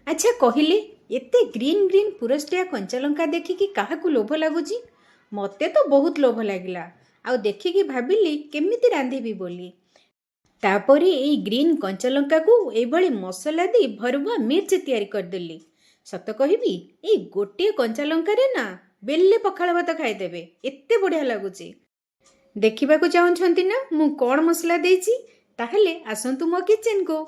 अच्छा कहले एते ग्रीन ग्रीन पुरस्टिया कंचा लंका देखिकी काहाकू लोभ लगुच मते तो बहुत लोभ लगिला आउ देखिकी भाविली केमिति रांधिबी बोली तापरे एई ग्रीन कंचा लंका को एभली मसला दे भरुआ मिर्च तैयारी करदेली। सत कहबी एई गोटे कंचा लंका रे ना बेले पखाळ भात खाइदेबे एते बढ़िया लगुची। देखिबाकू चाहुछंती ना मु कोन मसला देइची ताहले आसंतु मो किचन को।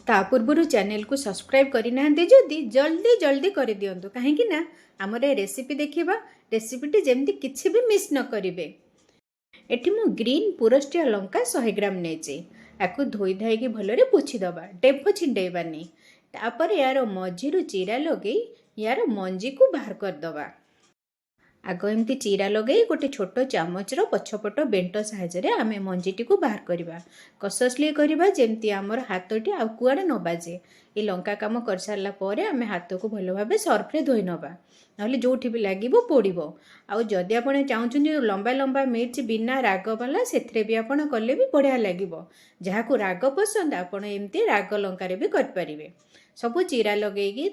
ता पूर्व चैनल को सब्सक्राइब करना जदि जल्दी जल्दी कर दिंतु कहीं ना आमर रेसिपी देखा रेसिपीटी जमती किसी भी मिस न करेंगे। एठी मु ग्रीन पुरस्टिया लंका 100 ग्राम नेची आपको धोई धाई भलरे पोछीदबा डेम्फ छिंडेबानी तापर यार मझीरु चीरा लगे यार मंजी को बाहर करदबा। आग एमती चीरा लगे गोटे छोट चामचर पछपट बेंट साहाय्य आम मंजीटी को बाहर करवा कससली करवा जमती आमर हाथटी आ कुआड़े न बाजे। ये लंका कम कर सारा पर आम हाथ को भल भाव सर्फे धोई नवा ना जो भी लगे पोड़ आउ जदि आप चाहते लंबा लंबा मिर्च बिना राग वाला से भी आप कले भी बढ़िया लगे। जहाँ को राग पसंद आपण एमती राग लंकार भी करें। सबू चीरा लगे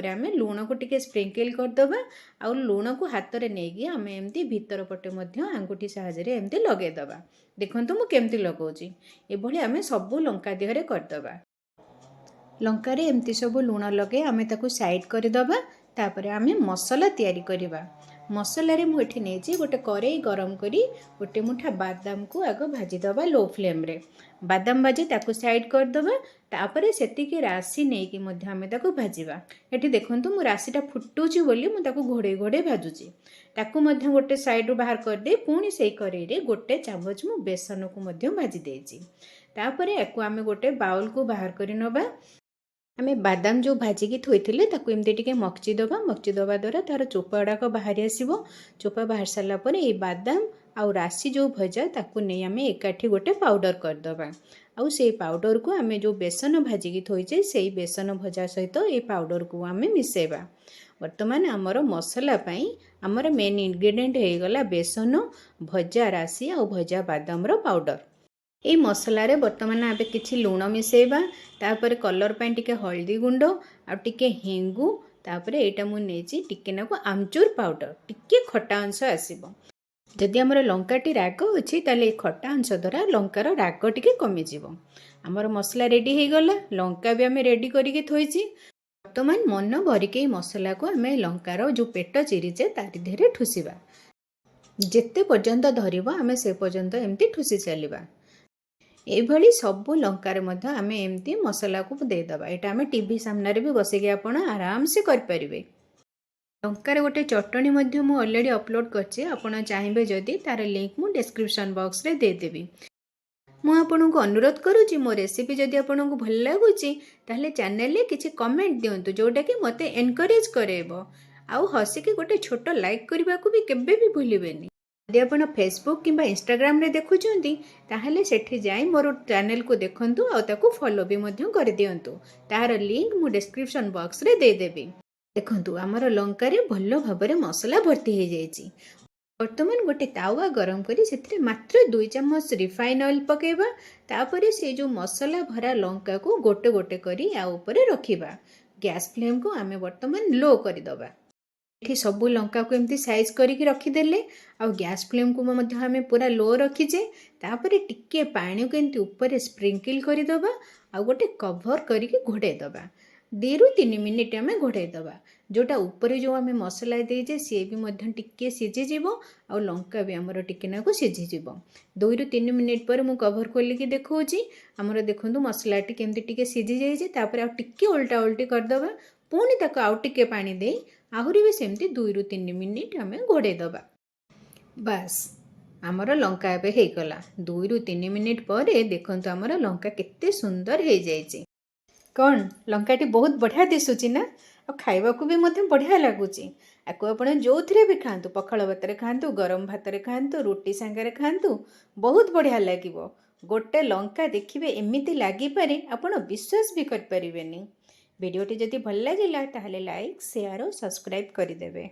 आम लुण को टिके स्प्रिंकल करदबा आउ लुण को हाथ में नहीं आम एमती भीतर पटे आंगुठी साहाय्य एमती लगेदबा। देखंतु मु केमती लगाउची एभली आम सबू लंका देहरे करदबा। लंकारे एमती सबू लुण लगे आम ताकू साइड करदबा। तापर आम मसला तैयारी करवा। मसलारे मुझे नहीं गोटे कड़ई गरम करी गोटे मुठा बादाम को आग भाजीदबा लो फ्लेम रे बादाम भाजी ताकू साइड करदबा। तापर सेतिकी राशि नहीं आम ताकू भाजवा। ये देखंतु मु राशिटा फुटुची बोली मु ताकू घोड़े घोड़े भाजुची ताकू गोटे साइड बाहर करदे पुणी से कड़ई रे गोटे चामच मु बेसन को भाजी देची। तापर याकू आम गोटे बाउल को बाहर कर नबा। आम बादाम जो भाजिकी थोइथिले ताकू एमती टिके मक्ची दबा द्वारा तार चोपा गुड़ाक बाहरी आसिबो। चोपा बाहर सारा पर ये बादाम आउ राशि जो भजा ताकू नहीं आम एकाठी गोटे पाउडर करदबा। आउ से पाउडर को आम जो बेसन भाजिकी थोइचे से बेसन भजा सहित ये पाउडर को आम मिसेबा। वर्तमान आमर मसला पाई आमर मेन इंग्रेडिएंट हो गला बेसन भजा राशि आउ भजा बादाम रो पाउडर। ये मसला रे वर्तमान आबे किछि लुण मिसेबा तापर कलर पाई टिके हल्दी गुंड आ टिके हेंगु तापर एटा मु नेची टिके नाको आमचूर पाउडर टिके खट्टा अंश आसीबो। जदि आमर लंकाटी राग अछि ताले खट्टा अंश द्वारा लंकार राग टिके कमी जिवो। आमर मसला रेडी हे गला लंका भी आमे रेडी करिके थोइची। वर्तमान मन भरिके मसला को आमे लंकार जो पेट चिरिचे तारि धेरे ठुसिबा जेते पर्यंत धरिबो आमे से पर्यंत एमती ठुसी चलिबा। एभली सबू लंकार आम एमती मसला को देदबा। यहाँ आम टीवी सामने भी बसिक आपण आराम से करें। लंकार गोटे चटनी मु ऑलरेडी अपलोड करछि आपण चाहिए जदि तार लिंक मु डिस्क्रिप्शन बॉक्स रे देदेवी। मु आपन को अनुरोध करुँची मो रेसिपी जदि आपन को भल लगुची ताहले चैनल रे किछि कमेंट दियंतु जोटा कि मते एनकरेज करेबो। आउ हसिकी गोटे छोट लाइक करबा को भी केबे भी भूलिबेनी। यदि आप फेसबुक किंबा इंस्टाग्राम रे देखुचंती ताहले सेठी जाई मोर चैनल को देखंतु आ ताकू फॉलो भी मध्यम कर दियंतु। तार लिंक मु डिस्क्रिप्शन बॉक्स रे दे देबी। देखंतु हमर लंका रे भल्लो भाबरे मसला भर्ती हे जाईची। वर्तमान गोटे तावा गरम करी सेथिरे मात्र 2 चम्मच रिफाइन ऑयल पकेबा। तापरे से जो मसला भरा लंका को गोटे गोटे करी आ ऊपर रखिबा। गैस फ्लेम को आमे वर्तमान लो करी दबा। ये सबू लंका को एमती साइज करके रखीदे आउ गैस फ्लेम को आम पूरा लो रखीचे। तापर टिके पानी को एमती ऊपर स्प्रिंकल करदबा आउ गोटे कभर करके घोड़े दबा 2 ରୁ 3 मिनिट आम घोड़े दबा। जोटा ऊपर जो आम मसला देजे सी भी टिके सीझीज आउ लंका भी आमर टिके नाको सीझीज। 2 ରୁ 3 मिनिट पर मु कभर खोलिकी देखौची आमर देखंतु मसला केमती टिके सीझी जाइए। तापर आउ टिके उल्टा उल्टी करदबा पुणी ताको आउ टिके पानी दे आहुरी भी सेमती 2 ରୁ 3 मिनिट आम घोड़े दबा। बास आमर लंका एबे हे गला 2 ରୁ 3 मिनिट पर देखंतु आमर लंका केते सुंदर हे जाइए। कौन लंकाटी बहुत बढ़िया दिशुची ना और खाइबा को भी मध्यम बढ़िया लगुची। आपको आपण जो थे भी खातु पखाल भात खातु गरम भात खातु रुटी सांगे खातु बहुत बढ़िया लगे। गोटे लंका देखिए एमती लगिपारे आपण विश्वास भी करें। वीडियोटी जदि भल लगे ताहले लाइक शेयर और सब्सक्राइब करदेवे।